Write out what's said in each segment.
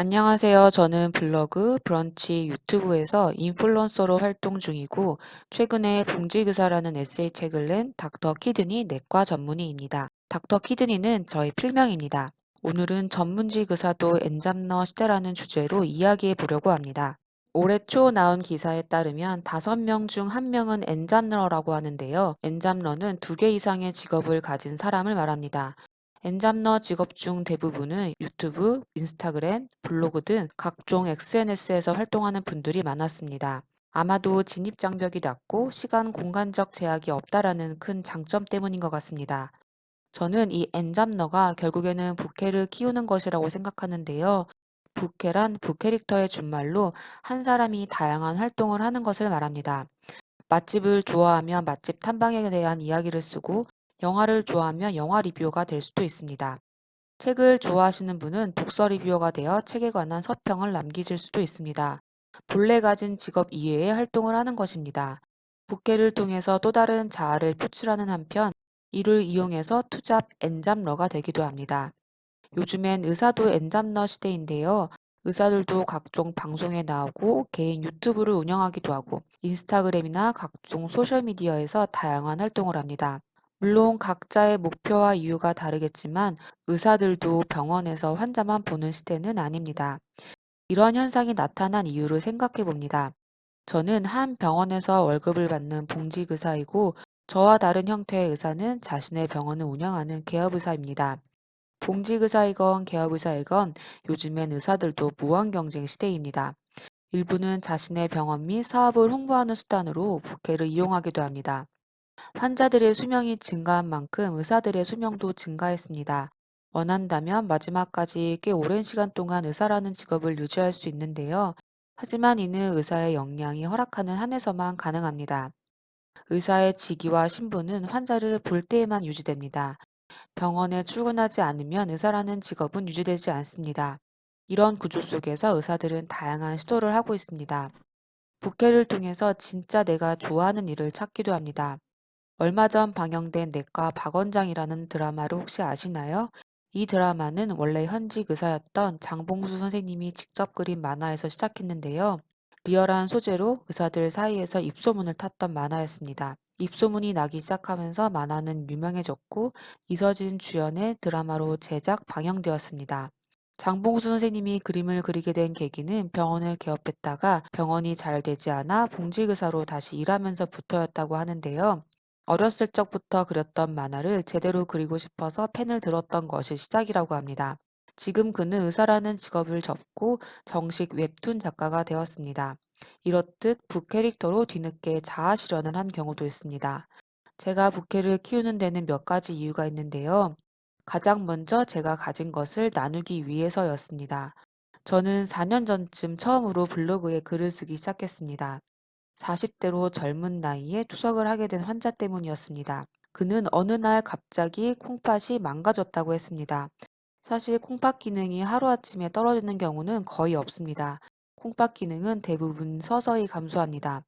안녕하세요. 저는 블로그, 브런치, 유튜브에서 인플루언서로 활동 중이고, 최근에 봉지의사라는 에세이책을 낸 닥터 키드니 내과 전문의입니다. 닥터 키드니는 저의 필명입니다. 오늘은 전문직 의사도 엔잡러 시대라는 주제로 이야기해 보려고 합니다. 올해 초 나온 기사에 따르면 5명 중 1명은 엔잡러라고 하는데요. 엔잡러는 2개 이상의 직업을 가진 사람을 말합니다. 엔잡러 직업 중 대부분은 유튜브, 인스타그램, 블로그 등 각종 SNS에서 활동하는 분들이 많았습니다. 아마도 진입 장벽이 낮고 시간 공간적 제약이 없다라는 큰 장점 때문인 것 같습니다. 저는 이 엔잡러가 결국에는 부캐를 키우는 것이라고 생각하는데요. 부캐란 부캐릭터의 준말로 한 사람이 다양한 활동을 하는 것을 말합니다. 맛집을 좋아하면 맛집 탐방에 대한 이야기를 쓰고 영화를 좋아하면 영화 리뷰어가 될 수도 있습니다. 책을 좋아하시는 분은 독서 리뷰어가 되어 책에 관한 서평을 남기실 수도 있습니다. 본래 가진 직업 이외의 활동을 하는 것입니다. 부캐를 통해서 또 다른 자아를 표출하는 한편 이를 이용해서 투잡 엔잡러가 되기도 합니다. 요즘엔 의사도 엔잡러 시대인데요. 의사들도 각종 방송에 나오고 개인 유튜브를 운영하기도 하고 인스타그램이나 각종 소셜미디어에서 다양한 활동을 합니다. 물론 각자의 목표와 이유가 다르겠지만 의사들도 병원에서 환자만 보는 시대는 아닙니다. 이런 현상이 나타난 이유를 생각해 봅니다. 저는 한 병원에서 월급을 받는 봉직 의사이고 저와 다른 형태의 의사는 자신의 병원을 운영하는 개업 의사입니다. 봉직 의사이건 개업 의사이건 요즘엔 의사들도 무한 경쟁 시대입니다. 일부는 자신의 병원 및 사업을 홍보하는 수단으로 부캐를 이용하기도 합니다. 환자들의 수명이 증가한 만큼 의사들의 수명도 증가했습니다. 원한다면 마지막까지 꽤 오랜 시간 동안 의사라는 직업을 유지할 수 있는데요. 하지만 이는 의사의 역량이 허락하는 한에서만 가능합니다. 의사의 직위와 신분은 환자를 볼 때에만 유지됩니다. 병원에 출근하지 않으면 의사라는 직업은 유지되지 않습니다. 이런 구조 속에서 의사들은 다양한 시도를 하고 있습니다. 부캐를 통해서 진짜 내가 좋아하는 일을 찾기도 합니다. 얼마 전 방영된 내과 박원장이라는 드라마를 혹시 아시나요? 이 드라마는 원래 현직 의사였던 장봉수 선생님이 직접 그린 만화에서 시작했는데요. 리얼한 소재로 의사들 사이에서 입소문을 탔던 만화였습니다. 입소문이 나기 시작하면서 만화는 유명해졌고 이서진 주연의 드라마로 제작 방영되었습니다. 장봉수 선생님이 그림을 그리게 된 계기는 병원을 개업했다가 병원이 잘 되지 않아 봉직의사로 다시 일하면서부터였다고 하는데요. 어렸을 적부터 그렸던 만화를 제대로 그리고 싶어서 펜을 들었던 것이 시작이라고 합니다. 지금 그는 의사라는 직업을 접고 정식 웹툰 작가가 되었습니다. 이렇듯 부캐릭터로 뒤늦게 자아 실현을 한 경우도 있습니다. 제가 부캐를 키우는 데는 몇 가지 이유가 있는데요. 가장 먼저 제가 가진 것을 나누기 위해서였습니다. 저는 4년 전쯤 처음으로 블로그에 글을 쓰기 시작했습니다. 40대로 젊은 나이에 투석을 하게 된 환자 때문이었습니다. 그는 어느 날 갑자기 콩팥이 망가졌다고 했습니다. 사실 콩팥 기능이 하루아침에 떨어지는 경우는 거의 없습니다. 콩팥 기능은 대부분 서서히 감소합니다.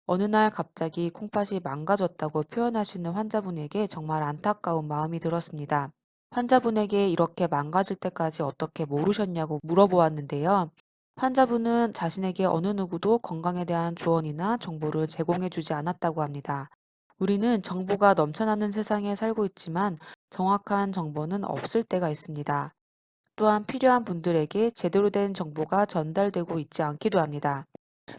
어느 날 갑자기 콩팥이 망가졌다고 표현하시는 환자분에게 정말 안타까운 마음이 들었습니다. 환자분에게 이렇게 망가질 때까지 어떻게 모르셨냐고 물어보았는데요. 환자분은 자신에게 어느 누구도 건강에 대한 조언이나 정보를 제공해 주지 않았다고 합니다. 우리는 정보가 넘쳐나는 세상에 살고 있지만 정확한 정보는 없을 때가 있습니다. 또한 필요한 분들에게 제대로 된 정보가 전달되고 있지 않기도 합니다.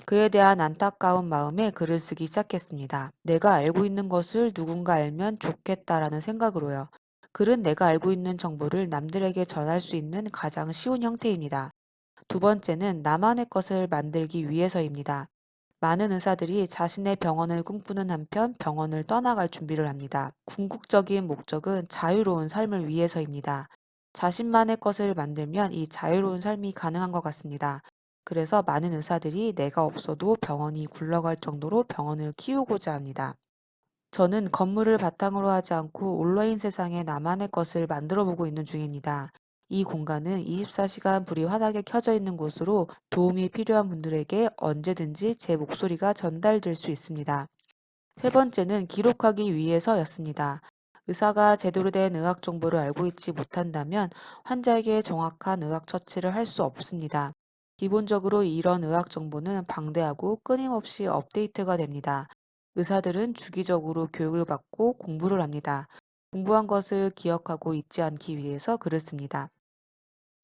그에 대한 안타까운 마음에 글을 쓰기 시작했습니다. 내가 알고 있는 것을 누군가 알면 좋겠다라는 생각으로요. 글은 내가 알고 있는 정보를 남들에게 전할 수 있는 가장 쉬운 형태입니다. 두 번째는 나만의 것을 만들기 위해서입니다. 많은 의사들이 자신의 병원을 꿈꾸는 한편 병원을 떠나갈 준비를 합니다. 궁극적인 목적은 자유로운 삶을 위해서입니다. 자신만의 것을 만들면 이 자유로운 삶이 가능한 것 같습니다. 그래서 많은 의사들이 내가 없어도 병원이 굴러갈 정도로 병원을 키우고자 합니다. 저는 건물을 바탕으로 하지 않고 온라인 세상에 나만의 것을 만들어 보고 있는 중입니다. 이 공간은 24시간 불이 환하게 켜져 있는 곳으로 도움이 필요한 분들에게 언제든지 제 목소리가 전달될 수 있습니다. 세 번째는 기록하기 위해서였습니다. 의사가 제대로 된 의학 정보를 알고 있지 못한다면 환자에게 정확한 의학 처치를 할 수 없습니다. 기본적으로 이런 의학 정보는 방대하고 끊임없이 업데이트가 됩니다. 의사들은 주기적으로 교육을 받고 공부를 합니다. 공부한 것을 기억하고 잊지 않기 위해서 글을 씁니다.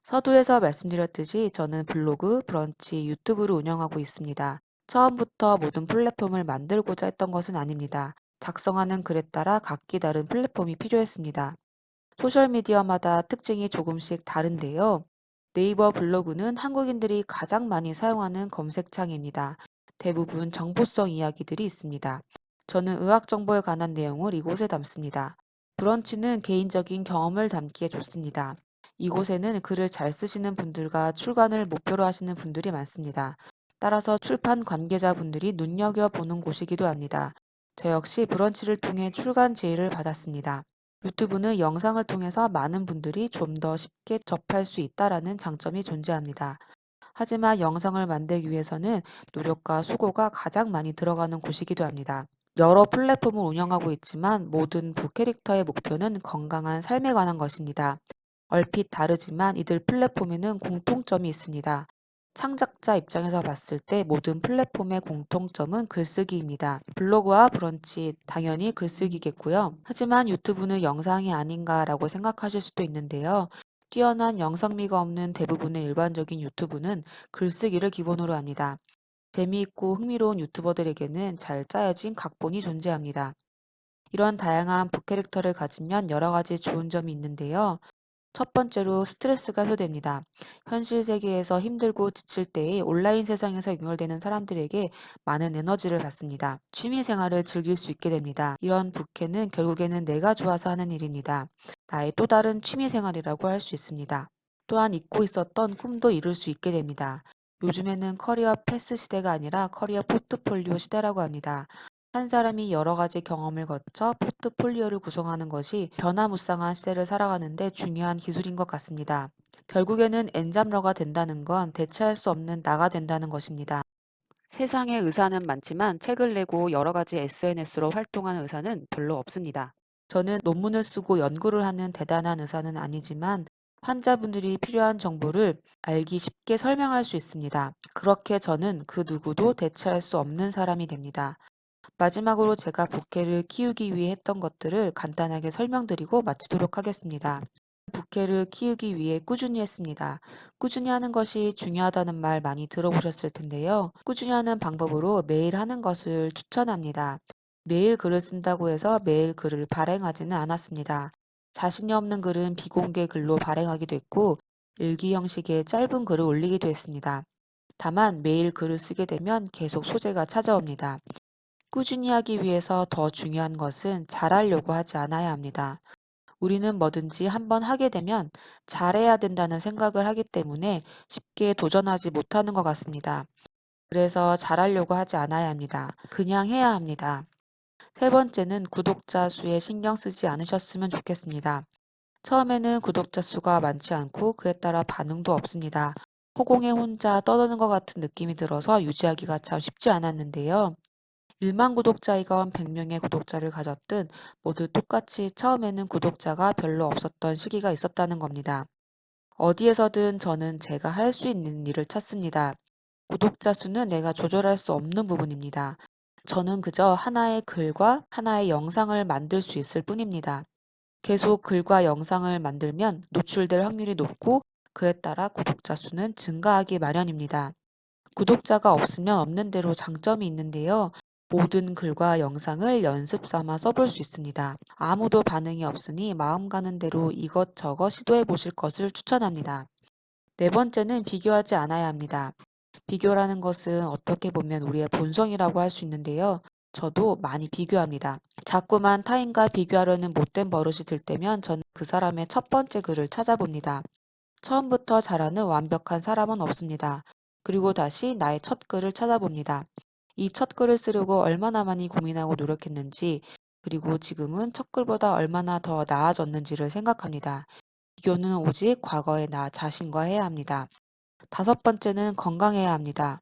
서두에서 말씀드렸듯이 저는 블로그, 브런치, 유튜브를 운영하고 있습니다. 처음부터 모든 플랫폼을 만들고자 했던 것은 아닙니다. 작성하는 글에 따라 각기 다른 플랫폼이 필요했습니다. 소셜미디어마다 특징이 조금씩 다른데요. 네이버 블로그는 한국인들이 가장 많이 사용하는 검색창입니다. 대부분 정보성 이야기들이 있습니다. 저는 의학 정보에 관한 내용을 이곳에 담습니다. 브런치는 개인적인 경험을 담기에 좋습니다. 이곳에는 글을 잘 쓰시는 분들과 출간을 목표로 하시는 분들이 많습니다. 따라서 출판 관계자분들이 눈여겨보는 곳이기도 합니다. 저 역시 브런치를 통해 출간 제의를 받았습니다. 유튜브는 영상을 통해서 많은 분들이 좀 더 쉽게 접할 수 있다라는 장점이 존재합니다. 하지만 영상을 만들기 위해서는 노력과 수고가 가장 많이 들어가는 곳이기도 합니다. 여러 플랫폼을 운영하고 있지만 모든 부캐릭터의 목표는 건강한 삶에 관한 것입니다. 얼핏 다르지만 이들 플랫폼에는 공통점이 있습니다. 창작자 입장에서 봤을 때 모든 플랫폼의 공통점은 글쓰기입니다. 블로그와 브런치, 당연히 글쓰기겠고요. 하지만 유튜브는 영상이 아닌가라고 생각하실 수도 있는데요. 뛰어난 영상미가 없는 대부분의 일반적인 유튜브는 글쓰기를 기본으로 합니다. 재미있고 흥미로운 유튜버들에게는 잘 짜여진 각본이 존재합니다. 이런 다양한 부캐릭터를 가지면 여러 가지 좋은 점이 있는데요. 첫 번째로 스트레스가 해소됩니다. 현실 세계에서 힘들고 지칠 때에 온라인 세상에서 연결되는 사람들에게 많은 에너지를 받습니다. 취미 생활을 즐길 수 있게 됩니다. 이런 부캐는 결국에는 내가 좋아서 하는 일입니다. 나의 또 다른 취미 생활이라고 할 수 있습니다. 또한 잊고 있었던 꿈도 이룰 수 있게 됩니다. 요즘에는 커리어 패스 시대가 아니라 커리어 포트폴리오 시대라고 합니다. 한 사람이 여러 가지 경험을 거쳐 포트폴리오를 구성하는 것이 변화무쌍한 시대를 살아가는데 중요한 기술인 것 같습니다. 결국에는 엔잡러가 된다는 건 대체할 수 없는 나가 된다는 것입니다. 세상에 의사는 많지만 책을 내고 여러 가지 SNS로 활동하는 의사는 별로 없습니다. 저는 논문을 쓰고 연구를 하는 대단한 의사는 아니지만 환자분들이 필요한 정보를 알기 쉽게 설명할 수 있습니다. 그렇게 저는 그 누구도 대체할 수 없는 사람이 됩니다. 마지막으로 제가 부캐를 키우기 위해 했던 것들을 간단하게 설명드리고 마치도록 하겠습니다. 부캐를 키우기 위해 꾸준히 했습니다. 꾸준히 하는 것이 중요하다는 말 많이 들어보셨을 텐데요. 꾸준히 하는 방법으로 매일 하는 것을 추천합니다. 매일 글을 쓴다고 해서 매일 글을 발행하지는 않았습니다. 자신이 없는 글은 비공개 글로 발행하기도 했고 일기 형식의 짧은 글을 올리기도 했습니다. 다만 매일 글을 쓰게 되면 계속 소재가 찾아옵니다. 꾸준히 하기 위해서 더 중요한 것은 잘하려고 하지 않아야 합니다. 우리는 뭐든지 한번 하게 되면 잘해야 된다는 생각을 하기 때문에 쉽게 도전하지 못하는 것 같습니다. 그래서 잘하려고 하지 않아야 합니다. 그냥 해야 합니다. 세 번째는 구독자 수에 신경 쓰지 않으셨으면 좋겠습니다. 처음에는 구독자 수가 많지 않고 그에 따라 반응도 없습니다. 허공에 혼자 떠드는 것 같은 느낌이 들어서 유지하기가 참 쉽지 않았는데요. 1만 구독자이건 100명의 구독자를 가졌든 모두 똑같이 처음에는 구독자가 별로 없었던 시기가 있었다는 겁니다. 어디에서든 저는 제가 할 수 있는 일을 찾습니다. 구독자 수는 내가 조절할 수 없는 부분입니다. 저는 그저 하나의 글과 하나의 영상을 만들 수 있을 뿐입니다. 계속 글과 영상을 만들면 노출될 확률이 높고 그에 따라 구독자 수는 증가하기 마련입니다. 구독자가 없으면 없는 대로 장점이 있는데요. 모든 글과 영상을 연습 삼아 써볼 수 있습니다. 아무도 반응이 없으니 마음 가는 대로 이것저것 시도해 보실 것을 추천합니다. 네 번째는 비교하지 않아야 합니다. 비교라는 것은 어떻게 보면 우리의 본성이라고 할 수 있는데요. 저도 많이 비교합니다. 자꾸만 타인과 비교하려는 못된 버릇이 들 때면 저는 그 사람의 첫 번째 글을 찾아봅니다. 처음부터 잘하는 완벽한 사람은 없습니다. 그리고 다시 나의 첫 글을 찾아봅니다. 이 첫 글을 쓰려고 얼마나 많이 고민하고 노력했는지, 그리고 지금은 첫 글보다 얼마나 더 나아졌는지를 생각합니다. 비교는 오직 과거의 나 자신과 해야 합니다. 다섯 번째는 건강해야 합니다.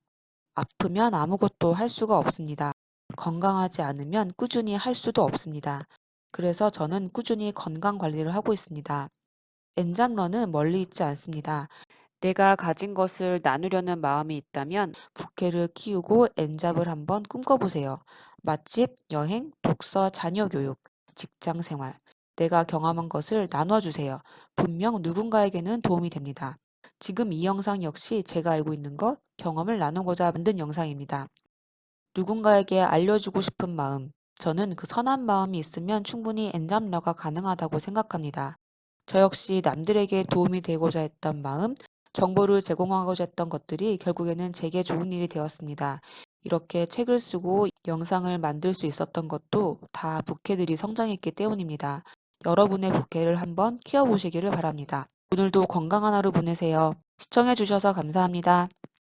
아프면 아무것도 할 수가 없습니다. 건강하지 않으면 꾸준히 할 수도 없습니다. 그래서 저는 꾸준히 건강 관리를 하고 있습니다. 엔잡러는 멀리 있지 않습니다. 내가 가진 것을 나누려는 마음이 있다면 부캐를 키우고 엔잡을 한번 꿈꿔보세요. 맛집, 여행, 독서, 자녀 교육, 직장 생활. 내가 경험한 것을 나눠주세요. 분명 누군가에게는 도움이 됩니다. 지금 이 영상 역시 제가 알고 있는 것, 경험을 나누고자 만든 영상입니다. 누군가에게 알려주고 싶은 마음. 저는 그 선한 마음이 있으면 충분히 엔잡러가 가능하다고 생각합니다. 저 역시 남들에게 도움이 되고자 했던 마음, 정보를 제공하고자 했던 것들이 결국에는 제게 좋은 일이 되었습니다. 이렇게 책을 쓰고 영상을 만들 수 있었던 것도 다 부캐들이 성장했기 때문입니다. 여러분의 부캐를 한번 키워보시기를 바랍니다. 오늘도 건강한 하루 보내세요. 시청해주셔서 감사합니다.